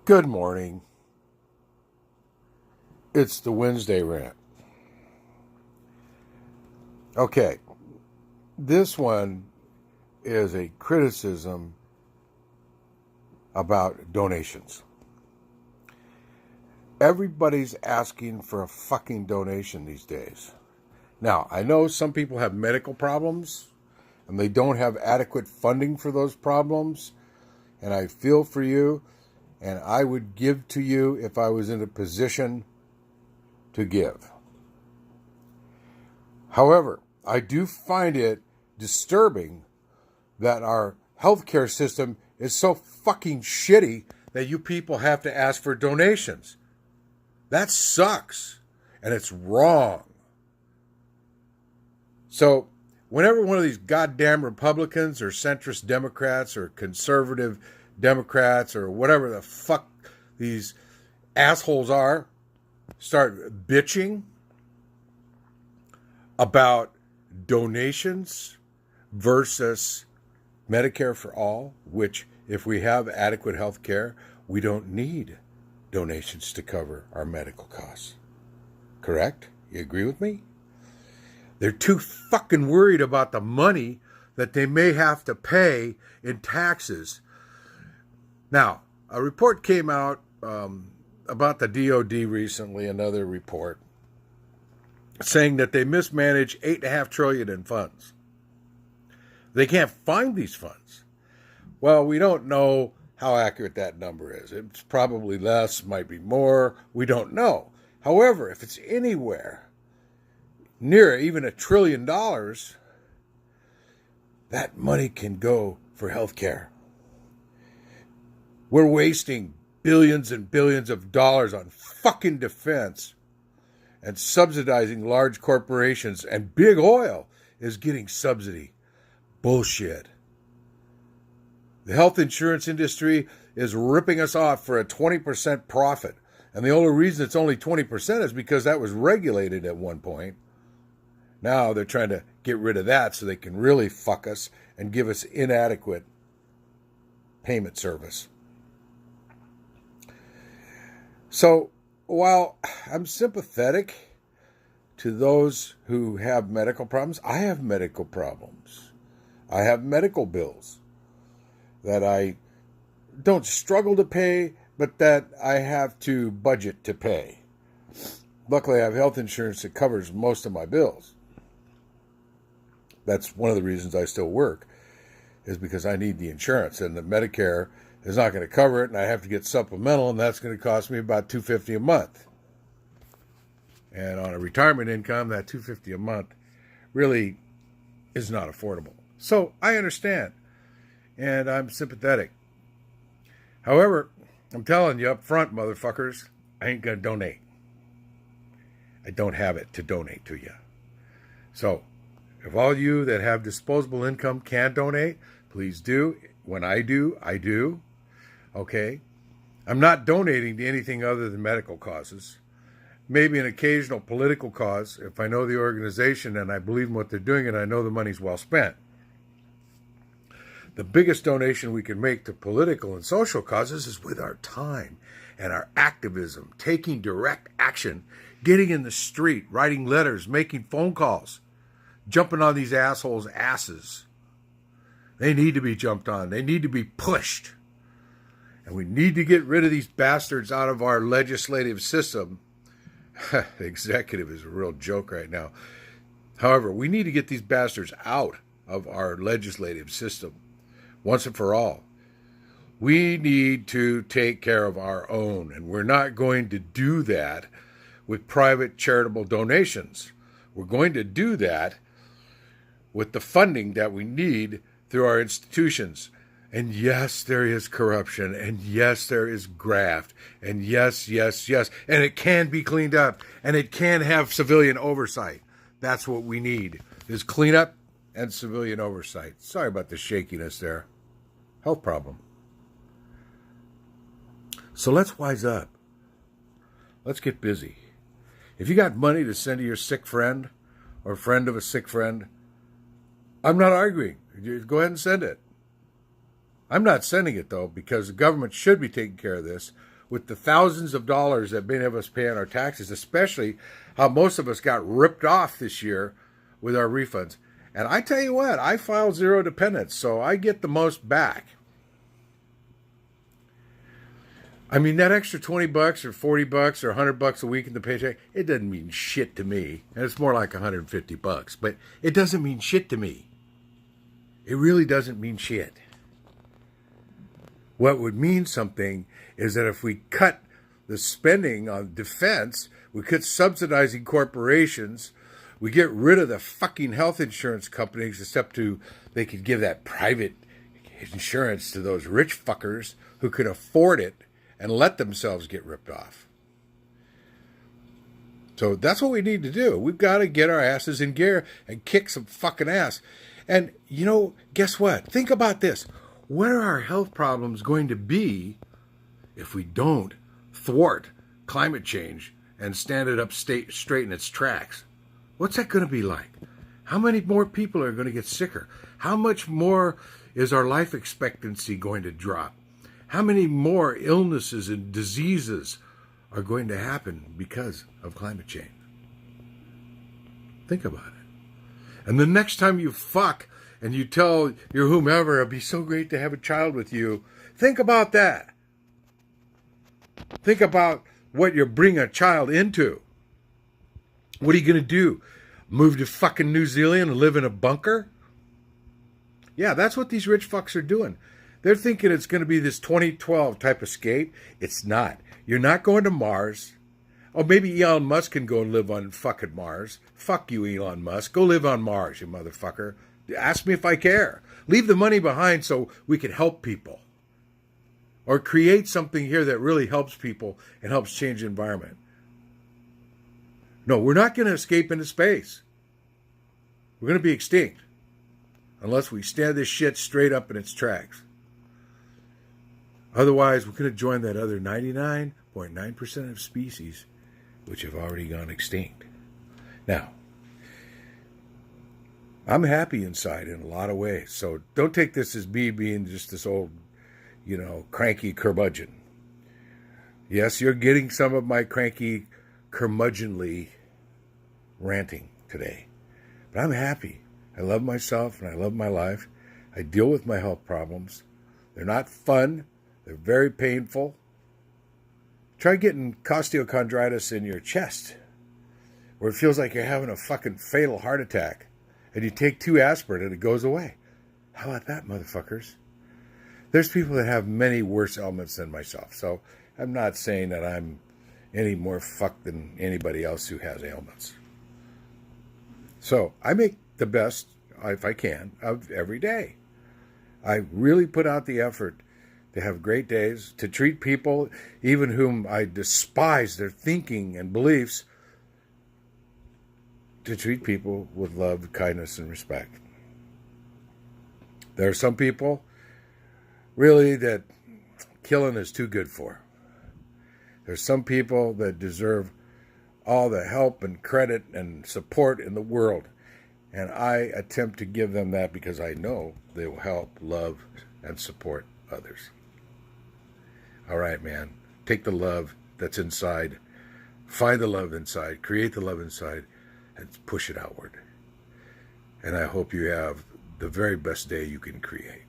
Good morning. It's the Wednesday rant. Okay, this one is a criticism about donations. Everybody's asking for a fucking donation these days. Now, I know some people have medical problems and they don't have adequate funding for those problems, and I feel for you, and I would give to you if I was in a position to give. However, I do find it disturbing that our healthcare system is so fucking shitty that you people have to ask for donations. That sucks, and it's wrong. So, whenever one of these goddamn Republicans or centrist Democrats or conservative Democrats or whatever the fuck these assholes are start bitching about donations versus Medicare for all, which if we have adequate health care, we don't need donations to cover our medical costs. Correct? You agree with me? They're too fucking worried about the money that they may have to pay in taxes. Now, a report came out about the DOD recently, another report, saying that they mismanage $8.5 trillion in funds. They can't find these funds. Well, we don't know how accurate that number is. It's probably less, might be more. We don't know. However, if it's anywhere near even $1 trillion, that money can go for health care. We're wasting billions and billions of dollars on fucking defense and subsidizing large corporations, and big oil is getting subsidy. Bullshit. The health insurance industry is ripping us off for a 20% profit. And the only reason it's only 20% is because that was regulated at one point. Now they're trying to get rid of that so they can really fuck us and give us inadequate payment service. So while I'm sympathetic to those who have medical problems, I have medical problems. I have medical bills that I don't struggle to pay, but that I have to budget to pay. Luckily, I have health insurance that covers most of my bills. That's one of the reasons I still work, is because I need the insurance, and the Medicare is not going to cover it, and I have to get supplemental, and that's going to cost me about $250 a month. And on a retirement income, that $250 a month really is not affordable. So I understand, and I'm sympathetic. However, I'm telling you up front, motherfuckers, I ain't going to donate. I don't have it to donate to you. So if all you that have disposable income can donate, please do. When I do, I do. Okay? I'm not donating to anything other than medical causes. Maybe an occasional political cause if I know the organization and I believe in what they're doing and I know the money's well spent. The biggest donation we can make to political and social causes is with our time and our activism, taking direct action, getting in the street, writing letters, making phone calls, jumping on these assholes' asses. They need to be jumped on. They need to be pushed. And we need to get rid of these bastards out of our legislative system. The executive is a real joke right now. However, we need to get these bastards out of our legislative system once and for all. We need to take care of our own, and we're not going to do that with private charitable donations. We're going to do that with the funding that we need through our institutions. And yes, there is corruption, and yes, there is graft, and yes, and it can be cleaned up, and it can have civilian oversight. That's what we need, is cleanup and civilian oversight. Sorry about the shakiness there. Health problem. So let's wise up. Let's get busy. If you got money to send to your sick friend or friend of a sick friend, I'm not arguing. Go ahead and send it. I'm not sending it, though, because the government should be taking care of this. with the thousands of dollars that many of us pay on our taxes, especially how most of us got ripped off this year with our refunds. And I tell you what, I filed zero dependents, so I get the most back. I mean, that extra $20 or $40 or $100 a week in the paycheck, it doesn't mean shit to me. And it's more like $150, but it doesn't mean shit to me. It really doesn't mean shit. What would mean something is that if we cut the spending on defense, we quit subsidizing corporations, we get rid of the fucking health insurance companies, except they could give that private insurance to those rich fuckers who could afford it and let themselves get ripped off. So that's what we need to do. We've got to get our asses in gear and kick some fucking ass. And, guess what? Think about this. What are our health problems going to be if we don't thwart climate change and stand it up straight in its tracks? What's that going to be like? How many more people are going to get sicker? How much more is our life expectancy going to drop? How many more illnesses and diseases are going to happen because of climate change? Think about it. And the next time you fuck and you tell your whomever, it'd be so great to have a child with you, think about that. Think about what you're bringing a child into. What are you going to do? Move to fucking New Zealand and live in a bunker? Yeah, that's what these rich fucks are doing. They're thinking it's going to be this 2012 type escape. It's not. You're not going to Mars. Oh, maybe Elon Musk can go and live on fucking Mars. Fuck you, Elon Musk. Go live on Mars, you motherfucker. Ask me if I care. Leave the money behind so we can help people. Or create something here that really helps people and helps change the environment. No, we're not going to escape into space. We're going to be extinct. Unless we stand this shit straight up in its tracks. Otherwise, we're going to join that other 99.9% of species which have already gone extinct. Now, I'm happy inside in a lot of ways. So don't take this as me being just this old, cranky curmudgeon. Yes, you're getting some of my cranky, curmudgeonly ranting today. But I'm happy. I love myself and I love my life. I deal with my health problems. They're not fun. They're very painful. Try getting costochondritis in your chest, where it feels like you're having a fucking fatal heart attack, and you take 2 aspirin and it goes away. How about that, motherfuckers? There's people that have many worse ailments than myself, so I'm not saying that I'm any more fucked than anybody else who has ailments. So I make the best, if I can, of every day. I really put out the effort to have great days, to treat people, even whom I despise their thinking and beliefs, to treat people with love, kindness, and respect. There are some people, really, that killing is too good for. There's some people that deserve all the help and credit and support in the world. And I attempt to give them that because I know they will help, love, and support others. All right, man. Take the love that's inside. Find the love inside. Create the love inside. And push it outward. And I hope you have the very best day you can create.